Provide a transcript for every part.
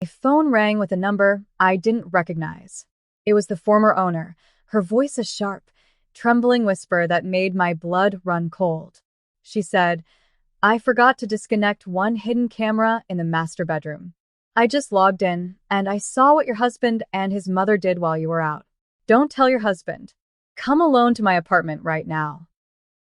My phone rang with a number I didn't recognize. It was the former owner, her voice a sharp, trembling whisper that made my blood run cold. She said, "I forgot to disconnect one hidden camera in the master bedroom. I just logged in, and I saw what your husband and his mother did while you were out. Don't tell your husband. Come alone to my apartment right now."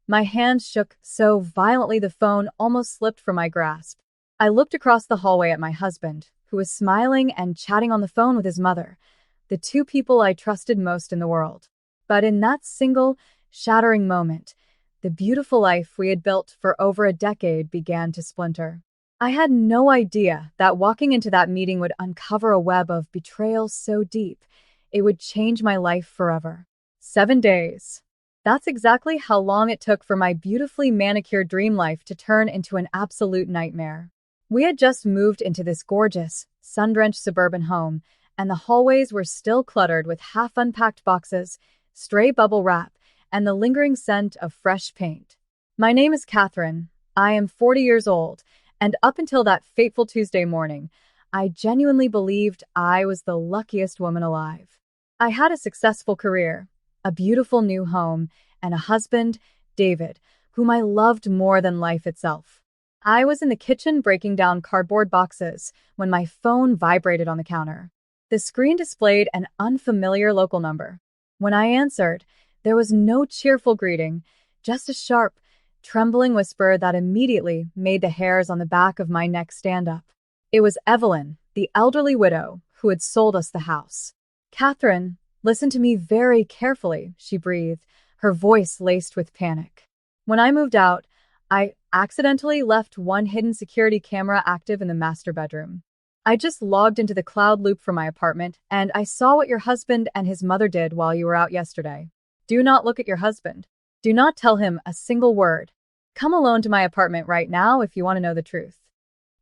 My hands shook so violently the phone almost slipped from my grasp. I looked across the hallway at my husband, who was smiling and chatting on the phone with his mother, the two people I trusted most in the world. But in that single, shattering moment, the beautiful life we had built for over a decade began to splinter. I had no idea that walking into that meeting would uncover a web of betrayal so deep, it would change my life forever. 7 days. That's exactly how long it took for my beautifully manicured dream life to turn into an absolute nightmare. We had just moved into this gorgeous, sun-drenched suburban home, and the hallways were still cluttered with half-unpacked boxes, stray bubble wrap, and the lingering scent of fresh paint. My name is Catherine. I am 40 years old, and up until that fateful Tuesday morning, I genuinely believed I was the luckiest woman alive. I had a successful career, a beautiful new home, and a husband, David, whom I loved more than life itself. I was in the kitchen breaking down cardboard boxes when my phone vibrated on the counter. The screen displayed an unfamiliar local number. When I answered, there was no cheerful greeting, just a sharp, trembling whisper that immediately made the hairs on the back of my neck stand up. It was Evelyn, the elderly widow who had sold us the house. "Catherine, listen to me very carefully," she breathed, her voice laced with panic. "When I moved out, I accidentally left one hidden security camera active in the master bedroom. I just logged into the cloud loop from my apartment, and I saw what your husband and his mother did while you were out yesterday. Do not look at your husband. Do not tell him a single word. Come alone to my apartment right now if you want to know the truth."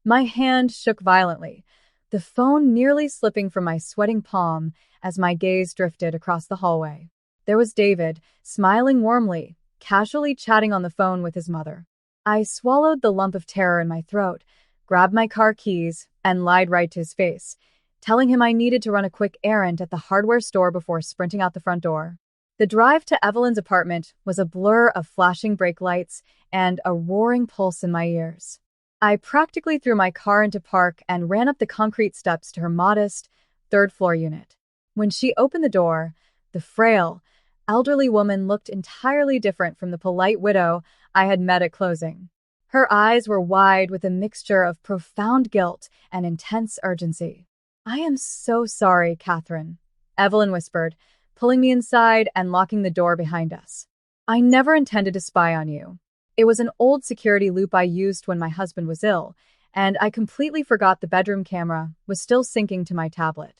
My hand shook violently, the phone nearly slipping from my sweating palm as my gaze drifted across the hallway. There was David, smiling warmly, casually chatting on the phone with his mother. I swallowed the lump of terror in my throat, grabbed my car keys, and lied right to his face, telling him I needed to run a quick errand at the hardware store before sprinting out the front door. The drive to Evelyn's apartment was a blur of flashing brake lights and a roaring pulse in my ears. I practically threw my car into park and ran up the concrete steps to her modest, third-floor unit. When she opened the door, the frail, elderly woman looked entirely different from the polite widow I had met at closing. Her eyes were wide with a mixture of profound guilt and intense urgency. "I am so sorry, Catherine," Evelyn whispered, pulling me inside and locking the door behind us. "I never intended to spy on you. It was an old security loop I used when my husband was ill, and I completely forgot the bedroom camera was still syncing to my tablet."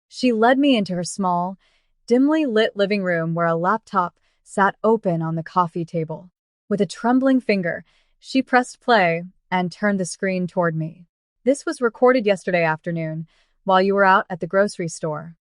She led me into her small, dimly lit living room where a laptop sat open on the coffee table. With a trembling finger, she pressed play and turned the screen toward me. "This was recorded yesterday afternoon while you were out at the grocery store."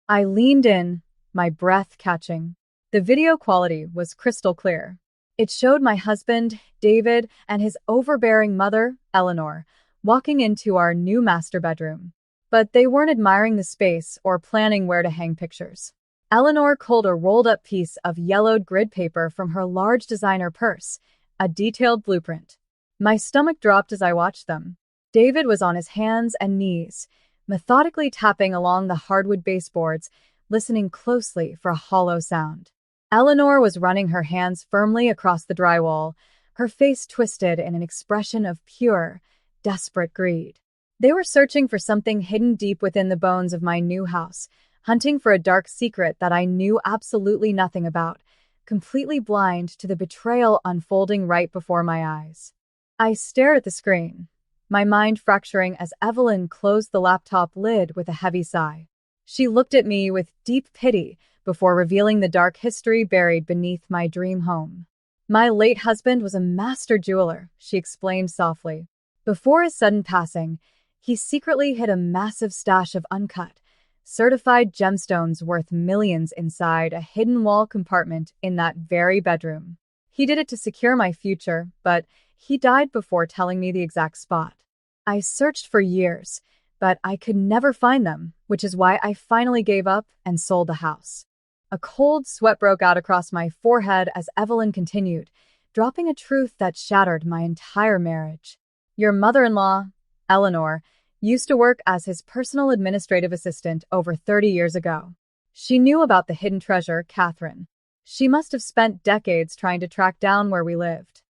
I leaned in, my breath catching. The video quality was crystal clear. It showed my husband, David, and his overbearing mother, Eleanor, walking into our new master bedroom. But they weren't admiring the space or planning where to hang pictures. Eleanor culled a rolled-up piece of yellowed grid paper from her large designer purse, a detailed blueprint. My stomach dropped as I watched them. David was on his hands and knees, methodically tapping along the hardwood baseboards, listening closely for a hollow sound. Eleanor was running her hands firmly across the drywall, her face twisted in an expression of pure, desperate greed. They were searching for something hidden deep within the bones of my new house, hunting for a dark secret that I knew absolutely nothing about, completely blind to the betrayal unfolding right before my eyes. I stared at the screen, my mind fracturing as Evelyn closed the laptop lid with a heavy sigh. She looked at me with deep pity before revealing the dark history buried beneath my dream home. "My late husband was a master jeweler," she explained softly. "Before his sudden passing, he secretly hid a massive stash of uncut, certified gemstones worth millions inside a hidden wall compartment in that very bedroom. He did it to secure my future, but he died before telling me the exact spot. I searched for years, but I could never find them, which is why I finally gave up and sold the house. A cold sweat broke out across my forehead as Evelyn continued, dropping a truth that shattered my entire marriage. Your mother-in-law, Eleanor, used to work as his personal administrative assistant over 30 years ago. She knew about the hidden treasure, Catherine. She must have spent decades trying to track down where we lived.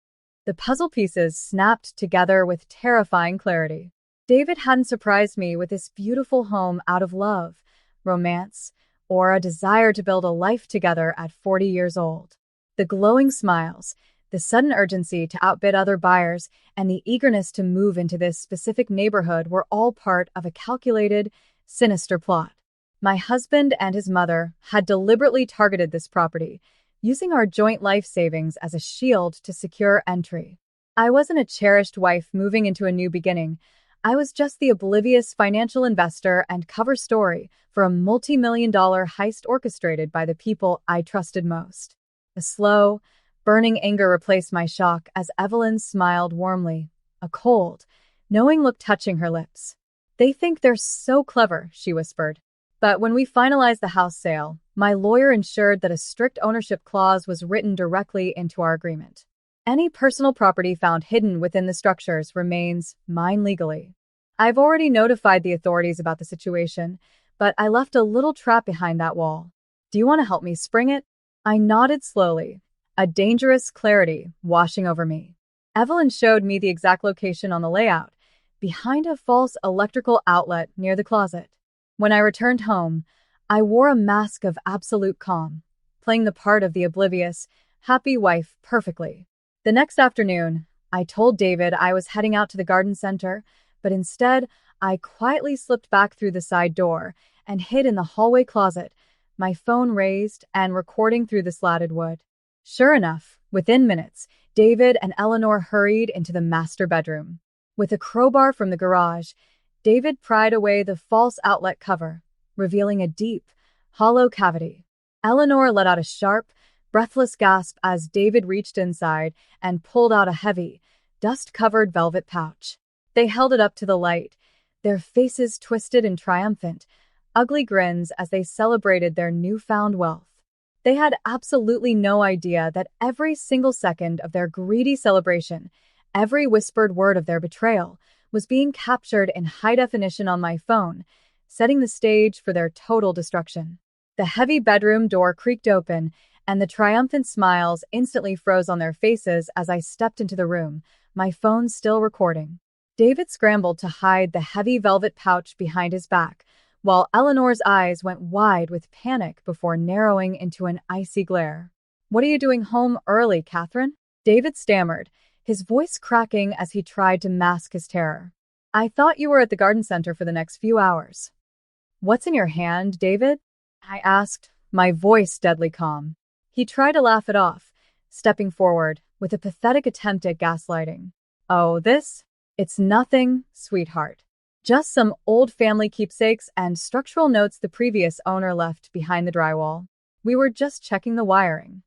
The puzzle pieces snapped together with terrifying clarity. David hadn't surprised me with this beautiful home out of love, romance, or a desire to build a life together at 40 years old. The glowing smiles, the sudden urgency to outbid other buyers, and the eagerness to move into this specific neighborhood were all part of a calculated, sinister plot. My husband and his mother had deliberately targeted this property, using our joint life savings as a shield to secure entry. I wasn't a cherished wife moving into a new beginning. I was just the oblivious financial investor and cover story for a multi-million-dollar heist orchestrated by the people I trusted most. A slow, burning anger replaced my shock as Evelyn smiled warmly, a cold, knowing look touching her lips. They think they're so clever, she whispered. But when we finalized the house sale, my lawyer ensured that a strict ownership clause was written directly into our agreement. Any personal property found hidden within the structures remains mine legally. I've already notified the authorities about the situation, but I left a little trap behind that wall. Do you want to help me spring it? I nodded slowly, a dangerous clarity washing over me. Evelyn showed me the exact location on the layout, behind a false electrical outlet near the closet. When I returned home, I wore a mask of absolute calm, playing the part of the oblivious, happy wife perfectly. The next afternoon, I told David I was heading out to the garden center, but instead, I quietly slipped back through the side door and hid in the hallway closet, my phone raised and recording through the slatted wood. Sure enough, within minutes, David and Eleanor hurried into the master bedroom. With a crowbar from the garage, David pried away the false outlet cover, revealing a deep, hollow cavity. Eleanor let out a sharp, breathless gasp as David reached inside and pulled out a heavy, dust-covered velvet pouch. They held it up to the light, their faces twisted in triumphant, ugly grins as they celebrated their newfound wealth. They had absolutely no idea that every single second of their greedy celebration, every whispered word of their betrayal, was being captured in high definition on my phone, setting the stage for their total destruction. The heavy bedroom door creaked open, and the triumphant smiles instantly froze on their faces as I stepped into the room, my phone still recording. David scrambled to hide the heavy velvet pouch behind his back, while Eleanor's eyes went wide with panic before narrowing into an icy glare. "What are you doing home early, Catherine?" David stammered, his voice cracking as he tried to mask his terror. "I thought you were at the garden center for the next few hours." "What's in your hand, David?" I asked, my voice deadly calm. He tried to laugh it off, stepping forward with a pathetic attempt at gaslighting. "Oh, this? It's nothing, sweetheart. Just some old family keepsakes and structural notes the previous owner left behind the drywall. We were just checking the wiring."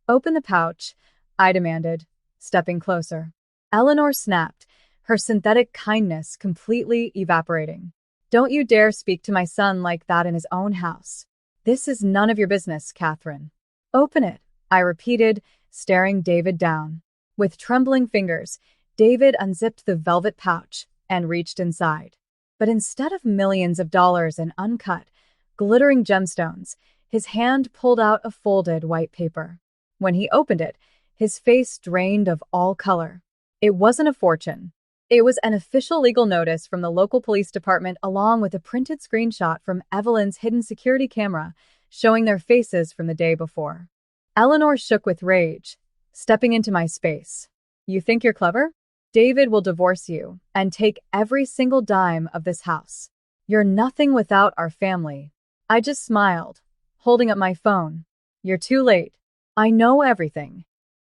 "Open the pouch," I demanded, stepping closer. Eleanor snapped, her synthetic kindness completely evaporating. "Don't you dare speak to my son like that in his own house. This is none of your business, Catherine." "Open it," I repeated, staring David down. With trembling fingers, David unzipped the velvet pouch and reached inside. But instead of millions of dollars in uncut, glittering gemstones, his hand pulled out a folded white paper. When he opened it, his face drained of all color. It wasn't a fortune. It was an official legal notice from the local police department along with a printed screenshot from Evelyn's hidden security camera showing their faces from the day before. Eleanor shook with rage, stepping into my space. "You think you're clever? David will divorce you and take every single dime of this house. You're nothing without our family." I just smiled, holding up my phone. "You're too late. I know everything."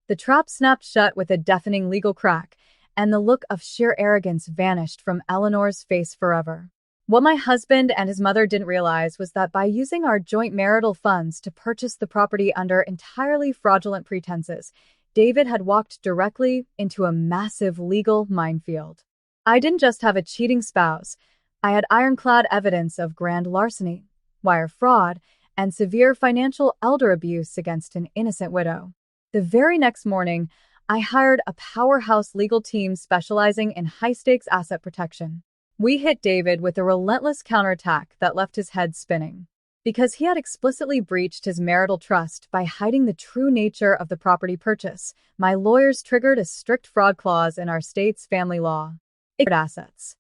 The trap snapped shut with a deafening legal crack, and the look of sheer arrogance vanished from Eleanor's face forever. What my husband and his mother didn't realize was that by using our joint marital funds to purchase the property under entirely fraudulent pretenses, David had walked directly into a massive legal minefield. I didn't just have a cheating spouse, I had ironclad evidence of grand larceny, wire fraud, and severe financial elder abuse against an innocent widow. The very next morning, I hired a powerhouse legal team specializing in high-stakes asset protection. We hit David with a relentless counterattack that left his head spinning. Because he had explicitly breached his marital trust by hiding the true nature of the property purchase, my lawyers triggered a strict fraud clause in our state's family law. Assets.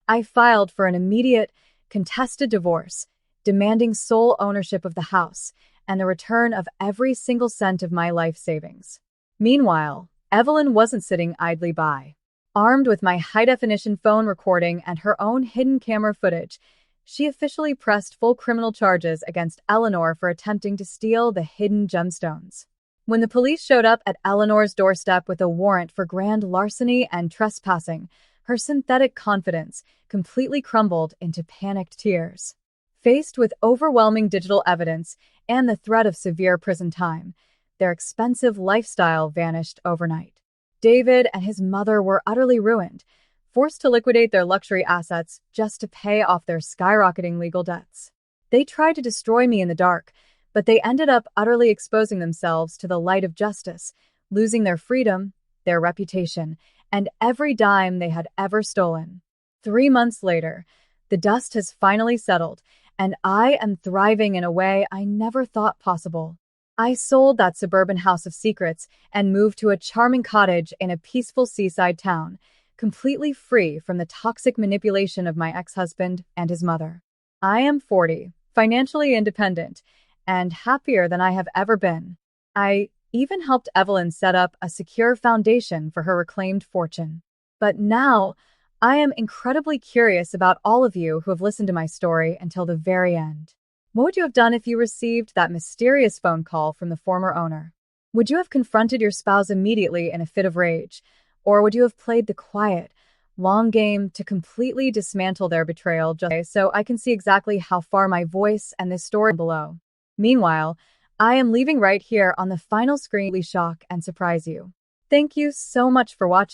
I filed for an immediate, contested divorce, demanding sole ownership of the house and the return of every single cent of my life savings. Meanwhile, Evelyn wasn't sitting idly by. Armed with my high-definition phone recording and her own hidden camera footage, she officially pressed full criminal charges against Eleanor for attempting to steal the hidden gemstones. When the police showed up at Eleanor's doorstep with a warrant for grand larceny and trespassing, her synthetic confidence completely crumbled into panicked tears. Faced with overwhelming digital evidence and the threat of severe prison time, their expensive lifestyle vanished overnight. David and his mother were utterly ruined, forced to liquidate their luxury assets just to pay off their skyrocketing legal debts. They tried to destroy me in the dark, but they ended up utterly exposing themselves to the light of justice, losing their freedom, their reputation, and every dime they had ever stolen. 3 months later, the dust has finally settled, and I am thriving in a way I never thought possible. I sold that suburban house of secrets and moved to a charming cottage in a peaceful seaside town, completely free from the toxic manipulation of my ex-husband and his mother. I am 40, financially independent, and happier than I have ever been. I even helped Evelyn set up a secure foundation for her reclaimed fortune. But now, I am incredibly curious about all of you who have listened to my story until the very end. What would you have done if you received that mysterious phone call from the former owner? Would you have confronted your spouse immediately in a fit of rage? Or would you have played the quiet, long game to completely dismantle their betrayal just so I can see exactly how far my voice and this story below? Meanwhile, I am leaving right here on the final screen to shock and surprise you. Thank you so much for watching.